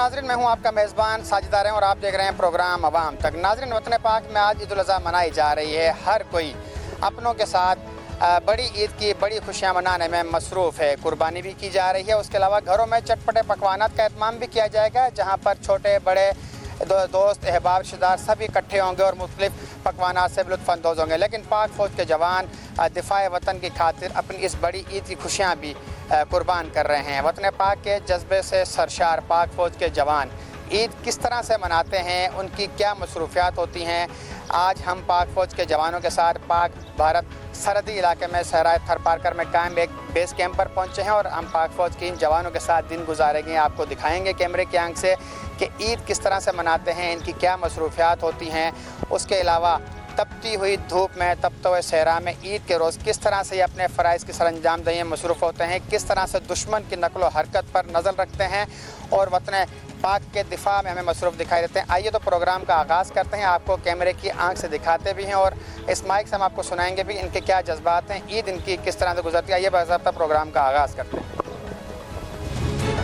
नाज़रीन, मैं हूं आपका मेज़बान साजिद आरम और आप देख रहे हैं प्रोग्राम अवाम तक। नाज़रीन, वतन पाक में आज ईद उल अज़हा मनाई जा रही है। हर कोई अपनों के साथ बड़ी ईद की बड़ी खुशियां मनाने में मसरूफ़ है। कुर्बानी भी की जा रही है। उसके अलावा घरों में चटपटे पकवानात का एहतमाम भी किया जाएगा, जहाँ पर छोटे बड़े दोस्त अहबाब रिश्तेदार सभी इकट्ठे होंगे और मुख्तलिफ पकवानात से लुत्फ़अंदोज़ होंगे। लेकिन पाक फ़ौज के जवान दिफ़ाए वतन की खातिर अपनी इस बड़ी ईद की खुशियाँ भी कुर्बान कर रहे हैं। वतन पाक के जज्बे से सरशार पाक फ़ौज के जवान ईद किस तरह से मनाते हैं, उनकी क्या मसरूफियात होती हैं, आज हम पाक फ़ौज के जवानों के साथ पाक भारत सरहदी इलाके में सहराए थरपारकर में कायम एक बेस कैंप पर पहुंचे हैं और हम पाक फ़ौज के इन जवानों के साथ दिन गुजारेंगे। आपको दिखाएंगे कैमरे की आंख से कि ईद किस तरह से मनाते हैं, इनकी क्या मसरूफियात होती हैं। उसके अलावा तपती हुई धूप में, तपते हुए सहरा में ईद के रोज़ किस तरह से ये अपने फ़राइज़ की सरअंजाम दही मसरूफ़ होते हैं, किस तरह से दुश्मन की नकलो हरकत पर नज़र रखते हैं और वतन पाक के दिफा में हमें मसरूफ़ दिखाई देते हैं। आइए तो प्रोग्राम का आगाज़ करते हैं। आपको कैमरे की आंख से दिखाते भी हैं और इस माइक से हम आपको सुनाएंगे भी इनके क्या जज्बात हैं, ईद इनकी किस तरह से गुजरती है। आइए बाज़ाब्ता प्रोग्राम का आगाज़ करते हैं।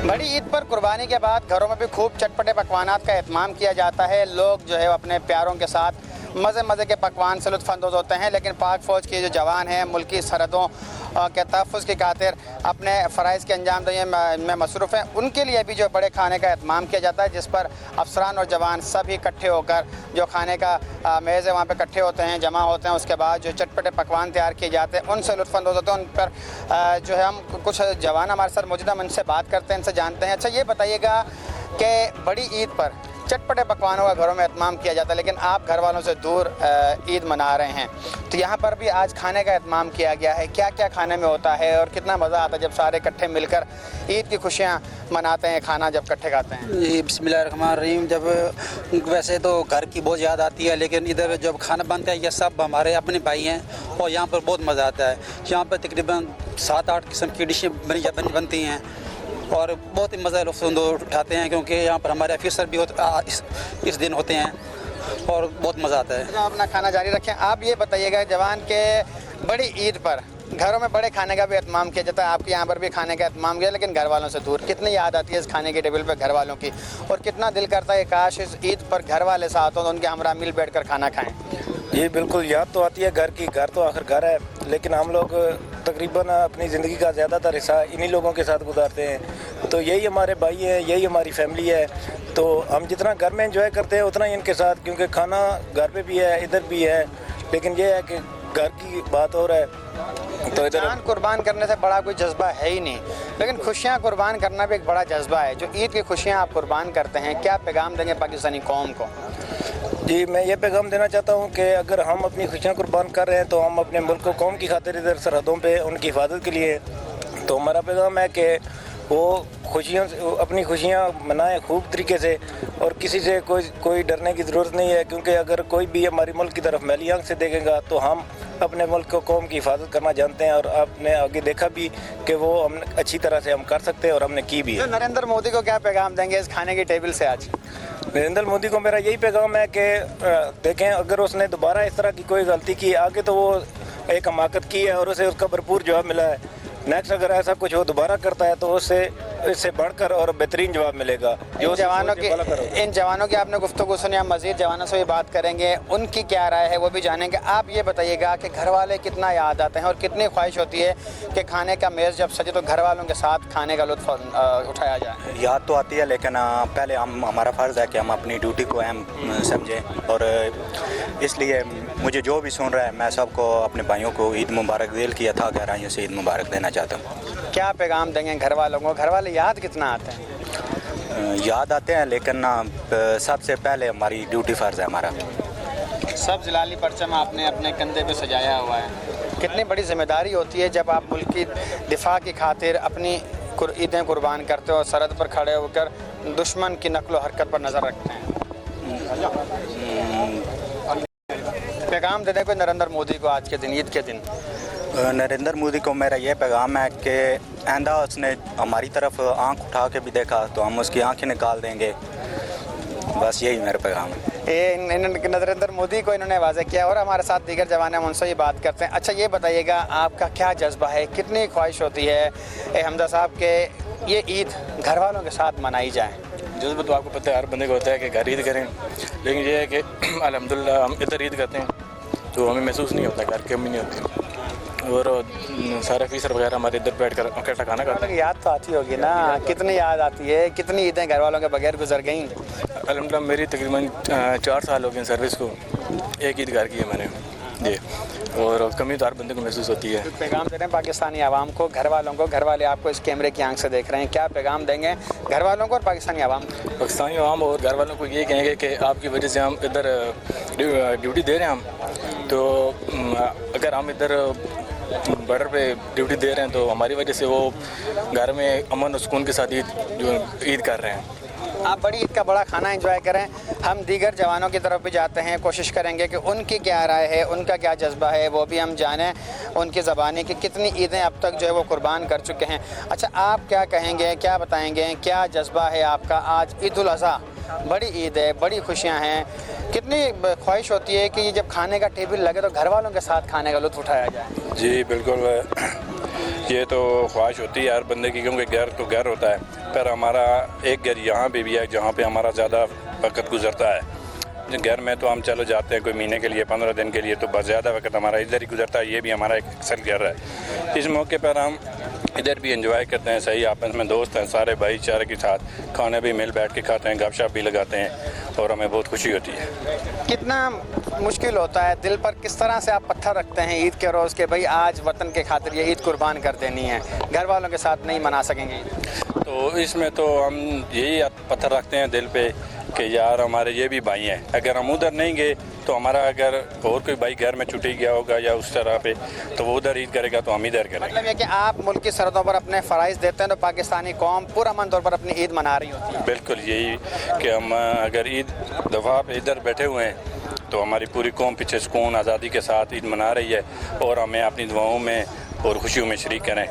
बड़ी ईद पर कुर्बानी के बाद घरों में भी खूब चटपटे पकवानात का एहतमाम किया जाता है। लोग जो है अपने प्यारों के साथ मज़े के पकवान से लुत्फ़अंदोज़ होते हैं। लेकिन पाक फ़ौज के जो जवान हैं मुल्की सरहदों के तहफ़्फ़ुज़ की खातिर अपने फ़राइज़ के अंजाम दही में मसरूफ़ हैं, उनके लिए भी जो बड़े खाने का एहतमाम किया जाता है, जिस पर अफसरान और जवान सभी इकट्ठे होकर जो खाने का मेज़ है वहाँ पर इकट्ठे होते हैं, जमा होते हैं। उसके बाद जो चटपटे पकवान तैयार किए जाते हैं उनसे लुत्फ़अंदोज़ होते हैं। उन पर जो है हम कुछ जवान हमारे साथ मौजूद हैं, हम उनसे बात करते हैं, इनसे जानते हैं। अच्छा, ये बताइएगा कि बड़ी ईद पर चटपटे पकवानों का घरों में एहतमाम किया जाता है, लेकिन आप घर वालों से दूर ईद मना रहे हैं, तो यहाँ पर भी आज खाने का एहतमाम किया गया है। क्या क्या खाने में होता है और कितना मज़ा आता है जब सारे इकट्ठे मिलकर ईद की खुशियाँ मनाते हैं, खाना जब इकट्ठे खाते हैं? जी, बिस्मिल्लाहिर्रहमानिर्रहीम। जब वैसे तो घर की बहुत याद आती है, लेकिन इधर जब खाना बनता है ये सब हमारे अपने भाई हैं और यहाँ पर बहुत मज़ा आता है। यहाँ पर तकरीबन 7-8 किस्म की डिशें बनती हैं और बहुत ही मज़ा लुत्फ़ उठाते हैं, क्योंकि यहाँ पर हमारे ऑफिसर भी इस दिन होते हैं और बहुत मज़ा आता है। अपना खाना जारी रखें। आप ये बताइएगा, जवान के बड़ी ईद पर घरों में बड़े खाने का भी एहतमाम किया जाता है, आपके यहाँ पर भी खाने का एहतमाम किया, लेकिन घर वालों से दूर, कितनी याद आती है इस खाने के टेबल पर घर वालों की, और कितना दिल करता है काश इस ईद पर घर वाले साथ हों तो उनके हमरा मिल बैठ कर खाना खाएँ? जी बिल्कुल, याद तो आती है घर की। घर तो आखिर घर है, लेकिन हम लोग तकरीबन अपनी ज़िंदगी का ज़्यादातर हिस्सा इन्हीं लोगों के साथ गुजारते हैं। तो यही हमारे भाई हैं, यही हमारी फैमिली है। तो हम जितना घर में एंजॉय करते हैं उतना ही इनके साथ, क्योंकि खाना घर पे भी है, इधर भी है, लेकिन ये है कि घर की बात हो रहा है तो इधर जान कुर्बान करने से बड़ा कोई जज्बा है ही नहीं, लेकिन खुशियाँ कुर्बान करना भी एक बड़ा जज्बा है। जो ईद की खुशियाँ आप कुर्बान करते हैं, क्या पैगाम देंगे पाकिस्तानी कौम को? जी, मैं ये पैगाम देना चाहता हूँ कि अगर हम अपनी खुशियाँ कुर्बान कर रहे हैं तो हम अपने मुल्क को कौम की खातिर इधर सरहदों पे उनकी हिफाजत के लिए, तो हमारा पैगाम है कि वो खुशियों से अपनी खुशियाँ मनाएं खूब तरीके से, और किसी से कोई डरने की ज़रूरत नहीं है, क्योंकि अगर कोई भी हमारे मुल्क की तरफ मैली आंख से देखेगा तो हम अपने मुल्क को कौम की हिफाजत करना जानते हैं, और आपने आगे देखा भी कि वो हम अच्छी तरह से हम कर सकते हैं और हमने की भी है। नरेंद्र मोदी को क्या पैगाम देंगे इस खाने की टेबल से आज? नरेंद्र मोदी को मेरा यही पैगाम है कि देखें, अगर उसने दोबारा इस तरह की कोई गलती की, आगे तो वो एक हमाकत की है और उसे उसका भरपूर जवाब मिला है। नेक्स्ट अगर ऐसा कुछ वो दोबारा करता है तो उससे इससे बढ़कर और बेहतरीन जवाब मिलेगा। जो इन जवानों की आपने गुफ्तगू सुनी, हम मज़ीद जवानों से भी बात करेंगे, उनकी क्या राय है वो भी जानेंगे। आप ये बताइएगा कि घर वाले कितना याद आते हैं और कितनी ख्वाहिश होती है कि खाने का मेज़ जब सजे तो घर वालों के साथ खाने का लुत्फ़ उठाया जाए? याद तो आती है, लेकिन पहले हमारा फ़र्ज़ है कि हम अपनी ड्यूटी को अहम समझें, और इसलिए मुझे जो भी सुन रहा है मैं सबको, अपने भाइयों को ईद मुबारक दिल की अथा गहराइयों से ईद मुबारक देना चाहता हूँ। क्या पैगाम देंगे घर वालों को? घर वाले याद कितना आते हैं? याद आते हैं, लेकिन सबसे पहले हमारी ड्यूटी फ़र्ज़ है हमारा। सब जलाली परचम आपने अपने कंधे पे सजाया हुआ है, कितनी बड़ी जिम्मेदारी होती है जब आप मुल्क की दिफा की खातिर अपनी ईदें कुर्बान करते हो और सरहद पर खड़े होकर दुश्मन की नकलो हरकत पर नज़र रखते हैं। पैगाम दे दें कोई नरेंद्र मोदी को आज के दिन, ईद के दिन? नरेंद्र मोदी को मेरा ये पैगाम है कि आइंदा उसने हमारी तरफ आंख उठा के भी देखा तो हम उसकी आंखें निकाल देंगे। बस यही मेरा पैगाम है। नरेंद्र मोदी को इन्होंने वाज़ेह किया और हमारे साथ दीगर जवान हम उनसे ही बात करते हैं। अच्छा, ये बताइएगा आपका क्या जज्बा है, कितनी ख्वाहिश होती है हमजा साहब के ये ईद घर वालों के साथ मनाई जाए? जज्बा तो आपको पता है हर बंदे को होता है कि घर ईद करें, लेकिन ये है कि अल्हम्दुलिल्लाह हम इधर ईद करते हैं तो हमें महसूस नहीं होता, घर की कमी नहीं होती, और सारे फीसर वगैरह हमारे इधर बैठ कर इकट्ठा खाना खाते हैं। याद तो आती होगी ना, कितनी याद आती है, कितनी ईदें घर वालों के बगैर गुजर गई? अल्हम्दुलिल्लाह मेरी तकरीबन 4 साल हो गए सर्विस को, एक ईद घर की है मैंने जी, और कमी तो हर बंदे को महसूस होती है। पैगाम दे रहे हैं पाकिस्तानी आवाम को, घर वालों को, घर वाले आपको इस कैमरे की आंख से देख रहे हैं, क्या पैगाम देंगे घर वालों को और पाकिस्तानी आवाम को? पाकिस्तानी आवाम और घर वालों को ये कहेंगे कि आपकी वजह से हम इधर ड्यूटी दे रहे हैं, हम तो अगर हम इधर बॉर्डर पे ड्यूटी दे रहे हैं तो हमारी वजह से वो घर में अमन और सुकून के साथ ईद कर रहे हैं। आप बड़ी ईद का बड़ा खाना एंजॉय करें। हम दीगर जवानों की तरफ भी जाते हैं, कोशिश करेंगे कि उनकी क्या राय है, उनका क्या जज्बा है, वो भी हम जानें उनकी ज़बानी कि कितनी ईदें अब तक जो है वो कुर्बान कर चुके हैं। अच्छा, आप क्या कहेंगे, क्या बताएंगे, क्या जज्बा है आपका? आज ईद उल अज़हा बड़ी ईद है, बड़ी खुशियाँ हैं, कितनी ख्वाहिश होती है कि जब खाने का टेबल लगे तो घर वालों के साथ खाने का लुत्फ़ उठाया जाए? जी बिल्कुल, ये तो ख्वाहिश होती है हर बंदे की, क्योंकि घर तो घर होता है, पर हमारा एक घर यहाँ पे भी है जहाँ पे हमारा ज़्यादा वक्त गुजरता है। घर में तो हम चलो जाते हैं कोई महीने के लिए, 15 दिन के लिए, तो बस ज़्यादा वक्त हमारा इधर ही गुजरता है। ये भी हमारा एक अक्सर घर है। इस मौके पर हम इधर भी एंजॉय करते हैं, सही आपस में दोस्त हैं, सारे भाईचारे के साथ खाने भी मिल बैठ के खाते हैं, गपशप भी लगाते हैं, और हमें बहुत खुशी होती है। कितना मुश्किल होता है, दिल पर किस तरह से आप पत्थर रखते हैं ईद के रोज़ के भाई आज वतन के खातिर ये ईद कुर्बान कर देनी है, घर वालों के साथ नहीं मना सकेंगे? तो इसमें तो हम यही पत्थर रखते हैं दिल पे कि यार हमारे ये भी भाई हैं, अगर हम उधर नहीं गए तो हमारा अगर और कोई भाई घर में छुट्टी गया होगा या उस तरह पे, तो वो उधर ईद करेगा तो हम इधर करेंगे। मतलब ये कि आप मुल्क की सरहदों पर अपने फ़राइज़ देते हैं तो पाकिस्तानी कौम पुरअमन तौर पर अपनी ईद मना रही होती है। बिल्कुल यही कि हम अगर ईद दफ़ा पे इधर बैठे हुए हैं तो हमारी पूरी कौम पीछे सुकून आज़ादी के साथ ईद मना रही है, और हमें अपनी दुआओं में और खुशियों में शरीक करें।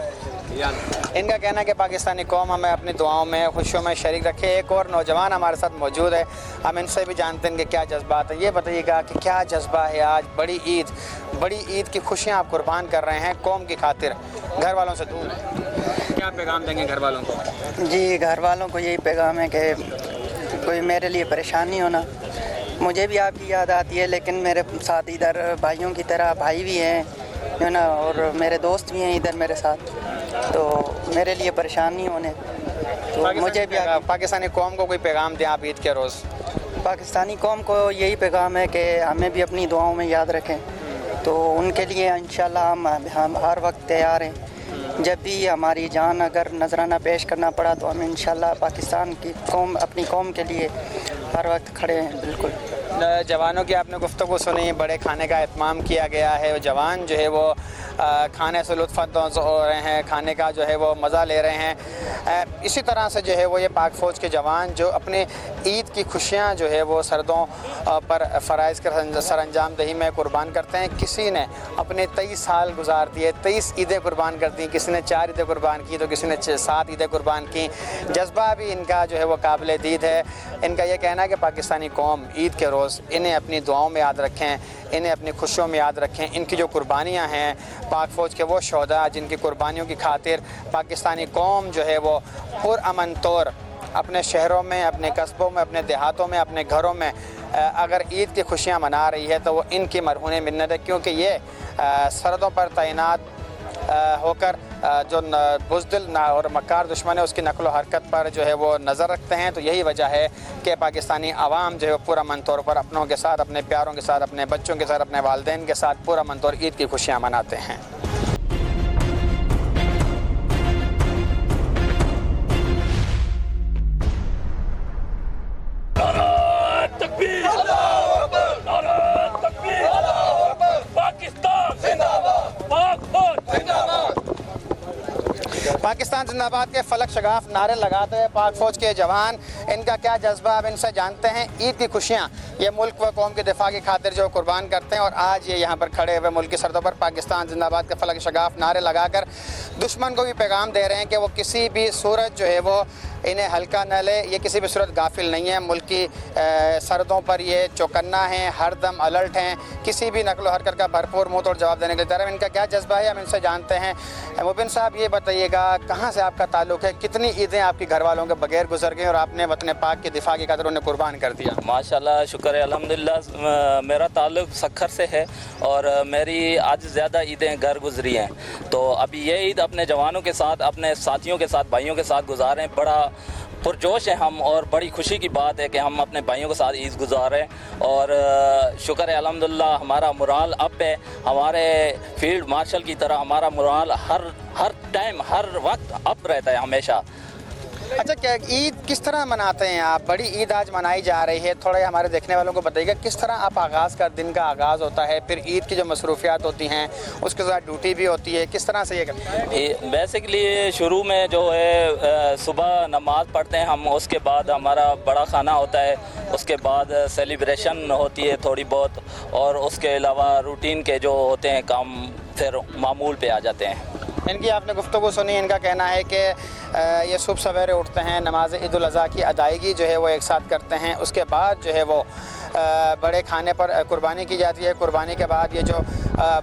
इनका कहना है कि पाकिस्तानी कौम हमें अपनी दुआओं में, खुशियों में शरीक रखे। एक और नौजवान हमारे साथ मौजूद है, हम इनसे भी जानते हैं इनके क्या जज्बात है। ये बताइएगा कि क्या जज्बा है आज बड़ी ईद की खुशियाँ आप कुर्बान कर रहे हैं कौम की खातिर, घर वालों से दूर, क्या पैगाम देंगे घर वालों को? जी, घर वालों को यही पैगाम है कि कोई मेरे लिए परेशान नहीं होना। मुझे भी आपकी याद आती है, लेकिन मेरे साथ इधर भाइयों की तरह भाई भी हैं है ना, और मेरे दोस्त भी हैं इधर मेरे साथ, तो मेरे लिए परेशान नहीं होने। तो मुझे भी पाकिस्तानी कौम को कोई पैगाम दें आप ईद के रोज़? पाकिस्तानी कौम को यही पैगाम है कि हमें भी अपनी दुआओं में याद रखें, तो उनके लिए इंशाल्लाह हम हर वक्त तैयार हैं। जब भी हमारी जान अगर नजराना पेश करना पड़ा तो हम इंशाल्लाह पाकिस्तान की कौम, अपनी कौम के लिए हर वक्त खड़े हैं। बिल्कुल। जवानों की आपने गुफ्तगू सुनी, बड़े खाने का एहतमाम किया गया है, जवान जो है वो खाने से लुत्फ़अंदोज़ हो रहे हैं, खाने का जो है वो मज़ा ले रहे हैं। इसी तरह से जो है वो ये पाक फ़ौज के जवान जो अपने ईद की खुशियाँ जो है वो सरहदों पर फ़राइज़ के सरअंजाम दही में कुर्बान करते हैं। किसी ने अपने 23 साल गुजार दिए, 23 ईदें कुर्बान कर दी, किसी ने 4 ईदें कुर्बान की तो किसी ने 7 ईदें कुर्बान की। जज्बा भी इनका जो है वो काबिल दीद है। इनका यह कहना है कि पाकिस्तानी कौम ईद के रोज़ इन्हें अपनी दुआओं में याद रखें, इन्हें अपनी खुशियों में याद रखें। इनकी जो कुर्बानियाँ हैं, पाक फ़ौज के वो शोहदा जिनकी कुर्बानियों की खातिर पाकिस्तानी कौम जो है वो पुरअमन तौर अपने शहरों में, अपने कस्बों में, अपने देहातों में, अपने घरों में अगर ईद की खुशियाँ मना रही है तो वो इनकी मरहून मिन्नत है, क्योंकि ये सरहदों पर तैनात होकर जो बुज़दिल और मक्कार दुश्मन है उसकी नकलो हरकत पर जो है वो नज़र रखते हैं। तो यही वजह है कि पाकिस्तानी आवाम जो है पुरअमन तौर पर अपनों के साथ, अपने प्यारों के साथ, अपने बच्चों के साथ, अपने वालिदैन के साथ पुरअमन तौर ईद की खुशियाँ मनाते हैं। पाकिस्तान जिंदाबाद के फलक शगाफ नारे लगाते हैं पाक फ़ौज के जवान। इनका क्या जज्बा, अब इनसे जानते हैं। ईद की खुशियाँ ये मुल्क व कौम के दिफा की खातिर जो कुर्बान करते हैं, और आज ये यहाँ पर खड़े हुए मुल्क की सरहदों पर पाकिस्तान जिंदाबाद के फलक शगाफ नारे लगाकर दुश्मन को भी पैगाम दे रहे हैं कि वो किसी भी सूरत जो है वो इन्हें हल्का न ले, ये किसी भी सूरत गाफिल नहीं है। मुल्क की सरहदों पर ये चौकन्ना हैं, हरदम अलर्ट हैं, किसी भी नकलो हरकत का भरपूर मुँह तोड़ जवाब देने के लिए तैयार हैं। इनका क्या जज्बा है हम इनसे जानते हैं। मुबिन साहब ये बताइएगा, कहाँ से आपका ताल्लुक़ है, कितनी ईदें आपके घर वालों के बगैर गुजर गई और आपने वतन पाक के दिफा की खातिर उन्हें कुर्बान कर दिया? माशाल्लाह, शुक्र है, अल्हम्दुलिल्लाह। मेरा ताल्लुक़ सक्खर से है और मेरी आज ज़्यादा ईदें घर गुजरी हैं। तो अभी ये ईद अपने जवानों के साथ, अपने साथियों के साथ, भाइयों के साथ गुजारें। बड़ा पुरजोश है हम और बड़ी खुशी की बात है कि हम अपने भाइयों के साथ ईद गुजारें और शुक्र है अल्हम्दुलिल्लाह हमारा मोराल अप है। हमारे फील्ड मार्शल की तरह हमारा मोराल हर टाइम हर वक्त अप रहता है हमेशा। अच्छा, क्या ईद किस तरह मनाते हैं आप? बड़ी ईद आज मनाई जा रही है, थोड़ा हमारे देखने वालों को बताइएगा किस तरह आप दिन का आगाज़ होता है, फिर ईद की जो मसरूफियात होती हैं उसके साथ ड्यूटी भी होती है, किस तरह से ये करते हैं? बेसिकली शुरू में जो है सुबह नमाज़ पढ़ते हैं हम, उसके बाद हमारा बड़ा खाना होता है, उसके बाद सेलिब्रेशन होती है थोड़ी बहुत, और उसके अलावा रूटीन के जो होते हैं काम फिर मामूल पे आ जाते हैं। इनकी आपने गुफ्तगू सुनी, इनका कहना है कि ये सुबह सवेरे उठते हैं, नमाज ईद उल अज़हा की अदायगी जो है वो एक साथ करते हैं, उसके बाद जो है वो बड़े खाने पर कुर्बानी की जाती है। कुर्बानी के बाद ये जो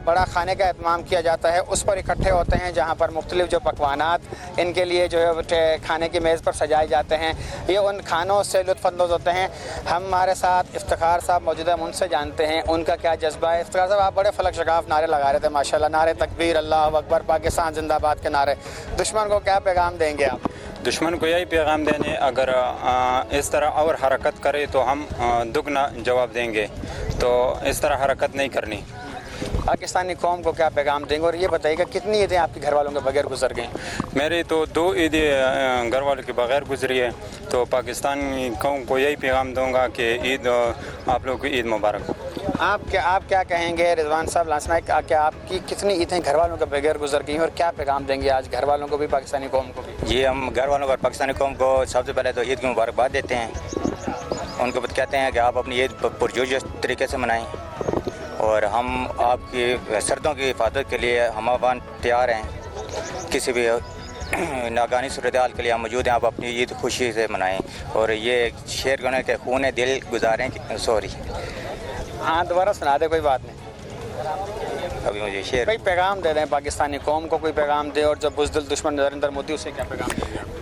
बड़ा खाने का एहतमाम किया जाता है उस पर इकट्ठे होते हैं, जहाँ पर मुख्तलिफ़ जो पकवानात इनके लिए जो है खाने की मेज़ पर सजाए जाते हैं। ये उन खानों से लुत्फ़अंदोज़ होते हैं। हमारे साथ इफ्तिखार साहब मौजूद हैं, उनसे जानते हैं उनका क्या जज्बा है। इफ्तिखार साहब, आप बड़े फलक शगाफ नारे लगा रहे थे माशाल्लाह, नारे तकबीर, अल्लाह अकबर, पाकिस्तान जिंदाबाद के नारे। दुश्मन को क्या पैगाम देंगे आप? दुश्मन को यही पैगाम देने, अगर इस तरह और हरकत करे तो हम दुगना जवाब देंगे, तो इस तरह हरकत नहीं करनी। पाकिस्तानी कौम को क्या पैगाम देंगे? और ये बताइएगा कितनी ईदें आपके घर वालों के बगैर गुजर गई? मेरी तो 2 ईदें घर वालों के बगैर गुजरी है, तो पाकिस्तानी कौम को यही पैगाम दूंगा कि ईद आप लोगों की ईद मुबारक। आप क्या कहेंगे रिजवान साहब लांसनाई, क्या आपकी कितनी ईदें घर वालों के बगैर गुजर गई और क्या पैगाम देंगे आज घर वालों को भी, पाकिस्तानी कौम को भी? जी, हम घर वालों और पाकिस्तानी कौम को सबसे पहले तो ईद की मुबारकबाद देते हैं। उनको कहते हैं कि आप अपनी ईद पुरजोश तरीके से मनाएं और हम आपकी सरहदों की हिफाजत के लिए हम अवान तैयार हैं। किसी भी नागानी सूरत हाल के लिए हम मौजूद हैं। आप अपनी ईद खुशी से मनाएं और ये शेर करने के खून दिल गुजारें। सॉरी, हाँ दोबारा सुना दे, कोई बात नहीं। अभी मुझे शेर कोई पैगाम दे दें पाकिस्तानी कौम को, कोई पैगाम दे, और जो बुज़दिल दुश्मन नरेंद्र मोदी उसे क्या पैगाम देंगे?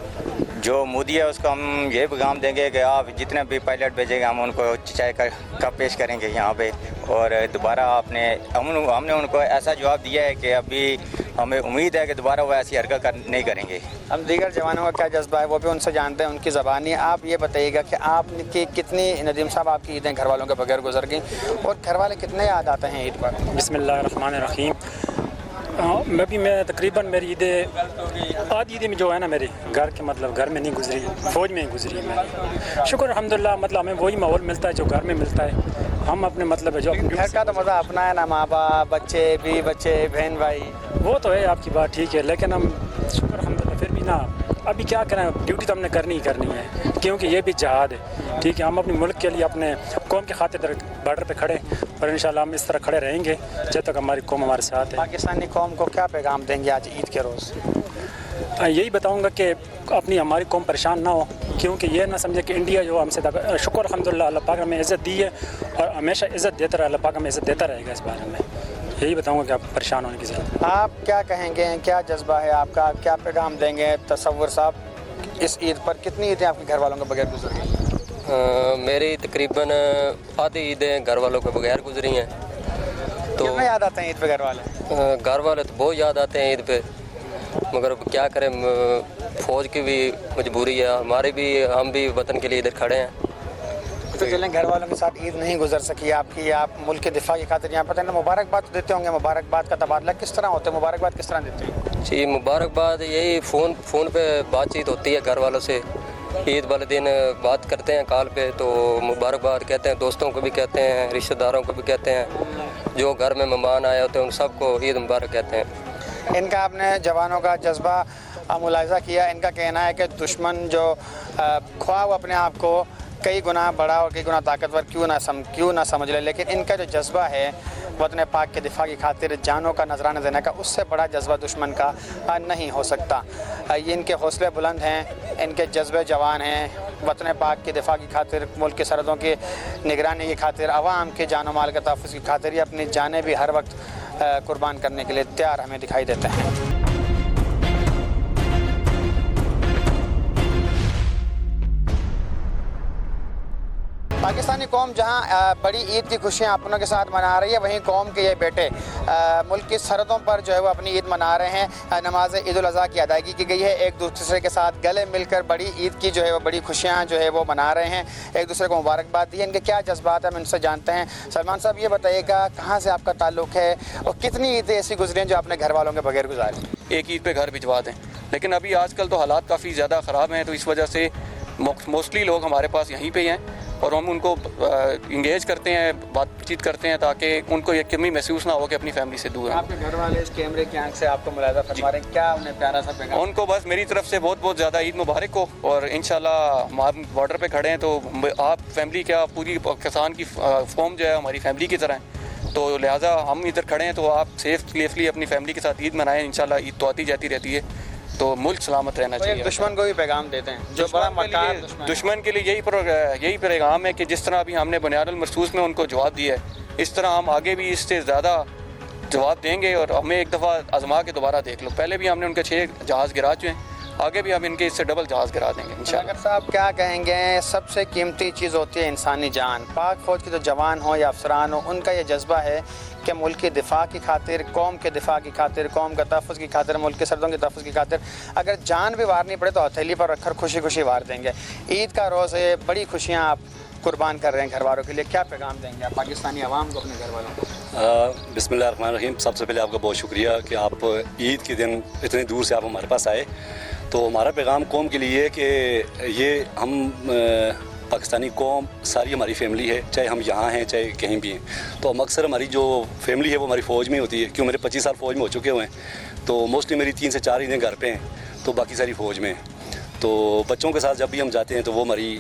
जो मोदी है उसको हम ये पैगाम देंगे कि आप जितने भी पायलट भेजेंगे हम उनको चाय का कप पेश करेंगे यहाँ पे, और दोबारा हमने उनको ऐसा जवाब दिया है कि अभी हमें उम्मीद है कि दोबारा वो ऐसी हरकत नहीं करेंगे। हम दीगर जवानों का क्या जज्बा है वो भी उनसे जानते हैं, उनकी ज़बानी। आप ये बताइएगा कि आपकी कितनी, नदीम साहब, आपकी ईदें घर वालों के बगैर गुजर गई और घर वाले कितने याद आते हैं ईद पर? बिस्मिल्लाहिर्रहमानिर्रहीम। मैं तकरीबन मेरी ईदें आधी ईदें में जो है ना मेरे घर के, मतलब घर में नहीं गुजरी, फ़ौज में ही गुजरी है मेरी। शुक्र अल्हम्दुलिल्लाह, मतलब हमें वही माहौल मिलता है जो घर में मिलता है। हम अपने मतलब है जो घर का तो मज़ा अपना है ना, माँ बाप, बच्चे, बहन भाई, वो तो है, आपकी बात ठीक है, लेकिन हम शुक्र अल्हम्दुलिल्लाह फिर भी ना, अभी क्या करें, ड्यूटी तो हमने करनी ही करनी है, क्योंकि ये भी जहाद है। ठीक है, हम अपने मुल्क के लिए, अपने कौम के खातिर बॉर्डर पे खड़े, और इंशाल्लाह हम इस तरह खड़े रहेंगे जब तक हमारी कौम हमारे साथ है। पाकिस्तानी कौम को क्या पैगाम देंगे आज ईद के रोज़? यही बताऊंगा कि अपनी हमारी कौम परेशान ना हो, क्योंकि ये ना समझे कि इंडिया जो हमसे शुक्र अल्हम्दुलिल्लाह अल्लाह पाक हमें इज़्ज़त दी है और हमेशा इज़्ज़त देता रहा, अल्लाह पाक हमें इज़्ज़त देता रहेगा। इस बारे में यही बताऊंगा कि आप परेशान होने की ज़रूरत। आप क्या कहेंगे, क्या जज्बा है आपका, क्या पैगाम देंगे तसव्वुर साहब? इस ईद पर कितनी ईदें आपके घर वालों के बगैर गुजर गई? मेरी तकरीबन आधी ईदें घर वालों के बगैर गुजरी हैं। तो कितना याद आते हैं ईद पे घर वाले? घर वाले तो बहुत याद आते हैं ईद पे, मगर क्या करें, फ़ौज की भी मजबूरी है, हमारी भी, हम भी वतन के लिए इधर खड़े हैं। तो चलें, घर वालों के साथ ईद नहीं गुजर सकी आपकी, आप मुल्क के दिफा की खातिर यहाँ पर मुबारकबाद देते होंगे, मुबारकबाद का तबादला किस तरह होता है, मुबारकबाद किस तरह देते हैं? जी, मुबारकबाद यही फ़ोन पे बातचीत होती है घर वालों से। ईद वाले दिन बात करते हैं कॉल पे, तो मुबारकबाद कहते हैं, दोस्तों को भी कहते हैं, रिश्तेदारों को भी कहते हैं, जो घर में मेहमान आए होते हैं उन सबको ईद मुबारक कहते हैं। इनका आपने जवानों का जज्बा मुलाहिज़ा किया। इनका कहना है कि दुश्मन जो ख्वाह वो अपने आप को कई गुना बड़ा और कई गुना ताकतवर क्यों ना समझ ले, लेकिन इनका जो जज्बा है वतन पाक के दिफा की खातिर जानों का नजराना देने का, उससे बड़ा जज्बा दुश्मन का नहीं हो सकता। ये इनके हौसले बुलंद हैं, इनके जज्बे जवान हैं। वतन पाक के दिफा की खातिर, मुल्क की सरहदों की निगरानी की खातिर, अवाम के जान माल के तहफ़्फ़ुज़ की खातिर ये अपनी जानें भी हर वक्त कुर्बान करने के लिए तैयार हमें दिखाई देते हैं। पाकिस्तानी कौम जहां बड़ी ईद की खुशियां अपनों के साथ मना रही है, वहीं कौम के ये बेटे मुल्क की सरहदों पर जो है वो अपनी ईद मना रहे हैं। नमाज ईद उल अज़हा की अदायगी की गई है, एक दूसरे के साथ गले मिलकर बड़ी ईद की जो है वो बड़ी खुशियां जो है वो मना रहे हैं, एक दूसरे को मुबारकबाद दी है। इनके क्या जज्बात हैं हम इनसे जानते हैं। सलमान साहब ये बताइएगा, कहाँ से आपका ताल्लुक़ है और कितनी ईदें ऐसी गुजरी हैं जो आपने घर वालों के बगैर गुजारी? एक ईद पे घर भिजवा दें, लेकिन अभी आजकल तो हालात काफ़ी ज़्यादा ख़राब हैं, तो इस वजह से मोस्टली लोग हमारे पास यहीं पे हैं और हम उनको इंगेज करते हैं, बातचीत करते हैं ताकि उनको ये कमी महसूस ना हो कि अपनी फैमिली से दूर हैं। आपके घर वाले इस कैमरे की आंख से आपको मुलाहिजा फरमा रहे हैं, क्या उन्हें प्यारा सा पैगाम? उनको बस मेरी तरफ से बहुत बहुत ज़्यादा ईद मुबारक हो, और इंशाल्लाह हम बॉर्डर पे खड़े हैं तो आप फैमिली क्या पूरी पाकिस्तान की कौम जो है हमारी फैमिली की तरह है, तो लिहाजा हम इधर खड़े हैं तो आप सेफली अपनी फैमिली के साथ ईद मनाएं। इंशाल्लाह ईद तो आती जाती रहती है, तो मुल्क सलामत रहना चाहिए। दुश्मन को भी पैगाम देते हैं जो बड़ा मकार दुश्मन के लिए यही पैगाम है कि जिस तरह अभी हमने बुनियादुल मरसूस में उनको जवाब दिया है, इस तरह हम आगे भी इससे ज़्यादा जवाब देंगे। और हमें एक दफ़ा आजमा के दोबारा देख लो, पहले भी हमने उनके 6 जहाज़ गिरा चुके हैं, आगे भी हम इनके इससे डबल जहाज़ गिरा देंगे इंशाल्लाह। साहब क्या कहेंगे, सबसे कीमती चीज़ होती है इंसानी जान। पाक फ़ौज के जो जवान हो या अफसरान हो, उनका ये जज्बा है कि मुल्क के दिफा की खातिर, कौम के दिफा की खातिर, कौम का तहफ़्फ़ुज़ की खातिर, मुल्क के सरहदों के तहफ़्फ़ुज़ की खातिर अगर जान भी वारनी पड़े तो हथेली पर रखकर खुशी खुशी वार देंगे। ईद का रोज़ है, बड़ी खुशियाँ आप कुर्बान कर रहे हैं घर वालों के लिए, क्या पैगाम देंगे आप पाकिस्तानी अवाम को, अपने घर वालों को? बिस्मिल्लाहिर्रहमानिर्रहीम। सबसे पहले आपका बहुत शुक्रिया कि आप ईद के दिन इतने दूर से आप हमारे पास आए। तो हमारा पैगाम कौम के लिए कि ये हम पाकिस्तानी कौम सारी हमारी फैमिली है, चाहे हम यहाँ हैं चाहे कहीं भी हैं। तो हम अक्सर हमारी जो फैमिली है वो हमारी फ़ौज में होती है, क्यों मेरे 25 साल फ़ौज में हो चुके हुए हैं, तो मोस्टली मेरी 3 से 4 ईदें घर पे हैं, तो बाकी सारी फ़ौज में हैं। तो बच्चों के साथ जब भी हम जाते हैं तो वो हमारी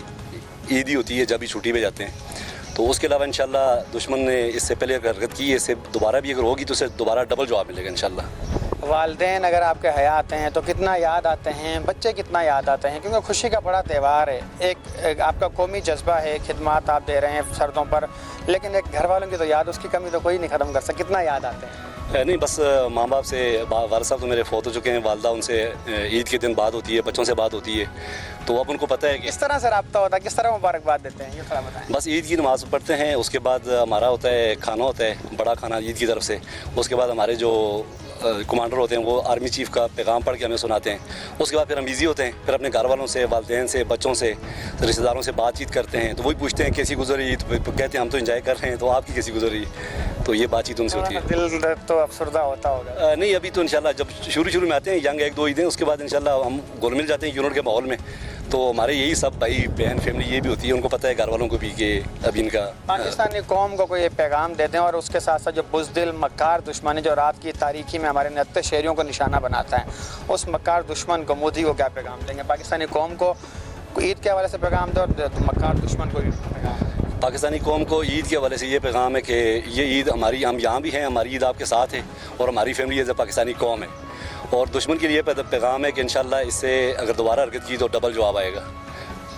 ईद ही होती है जब भी छुट्टी पे जाते हैं। तो उसके अलावा इंशाल्लाह दुश्मन ने इससे पहले हरकत की है, इससे दोबारा भी अगर होगी तो उससे दोबारा डबल जवाब मिलेगा इंशाल्लाह। वालिदैन अगर आपके हयात हैं तो कितना याद आते हैं, बच्चे कितना याद आते हैं, क्योंकि खुशी का बड़ा त्यौहार है। एक आपका कौमी जज्बा है, खिदमत आप दे रहे हैं सरहदों पर, लेकिन एक घर वालों की तो याद, उसकी कमी तो कोई नहीं ख़त्म कर सकता। कितना याद आते हैं? नहीं, बस माँ बाप से, वालिद साहब तो मेरे फौत हो चुके हैं, वालदा उनसे ईद के दिन बात होती है, बच्चों से बात होती है, तो अब उनको पता है कि किस तरह से रब्ता होता है, किस तरह मुबारकबाद देते हैं, ये थोड़ा बताएं। बस ईद की नमाज़ पढ़ते हैं, उसके बाद हमारा होता है खाना होता है, बड़ा खाना ईद की तरफ से। उसके बाद हमारे जो कमांडर होते हैं वो आर्मी चीफ़ का पैगाम पढ़ के हमें सुनाते हैं। उसके बाद फिर हम बिज़ी होते हैं, फिर अपने घर वालों से, वालिदैन से, बच्चों से, रिश्तेदारों से बातचीत करते हैं, तो वही पूछते हैं कैसी गुजरी, तो कहते हैं हम तो एंजॉय कर रहे हैं, तो आपकी कैसी गुजरी, तो ये बातचीत उनसे होती है। दिल तो अफसरदा होता होगा? नहीं, अभी तो इंशाल्लाह जब शुरू में आते हैं यंग 1-2 ईदें, उसके बाद इंशाल्लाह हम घुल मिल जाते हैं यूनिट के माहौल में। तो हमारे यही सब भाई बहन फैमिली ये भी होती है, उनको पता है घर वालों को भी कि अभी इनका पाकिस्तानी कौम को कोई पैगाम देते हैं, और उसके साथ साथ जो बुज़दिल मक्कार दुश्मन है जो रात की तारीकी में हमारे 69 शहरियों को निशाना बनाता है, उस मक्कार दुश्मन को, मोदी को क्या पैगाम देंगे? पाकिस्तानी कौम को ईद के हवाले से पैगाम दो और मक्कार दुश्मन को भी पैगाम। पाकिस्तानी कौम को ईद के हवाले से ये पैगाम है कि ये ईद हमारी, हम यहाँ भी हैं, हमारी ईद आपके साथ है, और हमारी फैमिली एज ए पाकिस्तानी कौम है। और दुश्मन के लिए पैगाम है कि इंशाल्लाह इससे अगर दोबारा हरकत की तो डबल जवाब आएगा,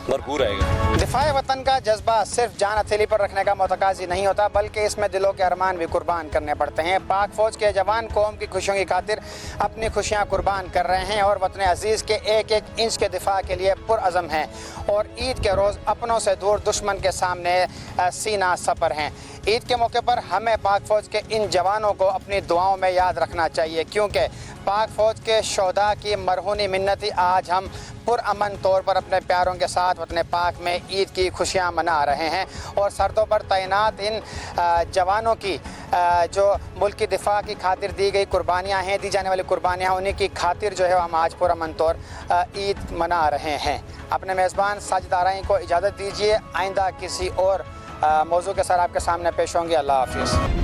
भरपूर आएगा। दिफाए वतन का जज्बा सिर्फ जान हथेली पर रखने का मुतकाज़ी नहीं होता, बल्कि इसमें दिलों के अरमान भी कुर्बान करने पड़ते हैं। पाक फ़ौज के जवान कौम की खुशियों की खातिर अपनी खुशियाँ कुर्बान कर रहे हैं और वतन अजीज़ के एक एक इंच के दिफा के लिए पुरअज़म हैं, और ईद के रोज़ अपनों से दूर दुश्मन के सामने सीना सपर हैं। ईद के मौके पर हमें पाक फ़ौज के इन जवानों को अपनी दुआओं में याद रखना चाहिए, क्योंकि पाक फ़ौज के शोहदा की मरहूनी मिन्नती आज हम पुरअमन तौर पर अपने प्यारों के साथ वतन पाक में ईद की खुशियाँ मना रहे हैं। और सरहदों पर तैनात इन जवानों की जो मुल्क की दिफा की खातिर दी गई कुर्बानियाँ हैं, दी जाने वाली कुर्बानियाँ, उन्हीं की खातिर जो है हम आज पुरअमन तौर ईद मना रहे हैं। अपने मेज़बान साजिद आरई को इजाज़त दीजिए, आइंदा किसी और मौजू के साथ आपके सामने पेश होंगे। अल्लाह हाफ़िज़।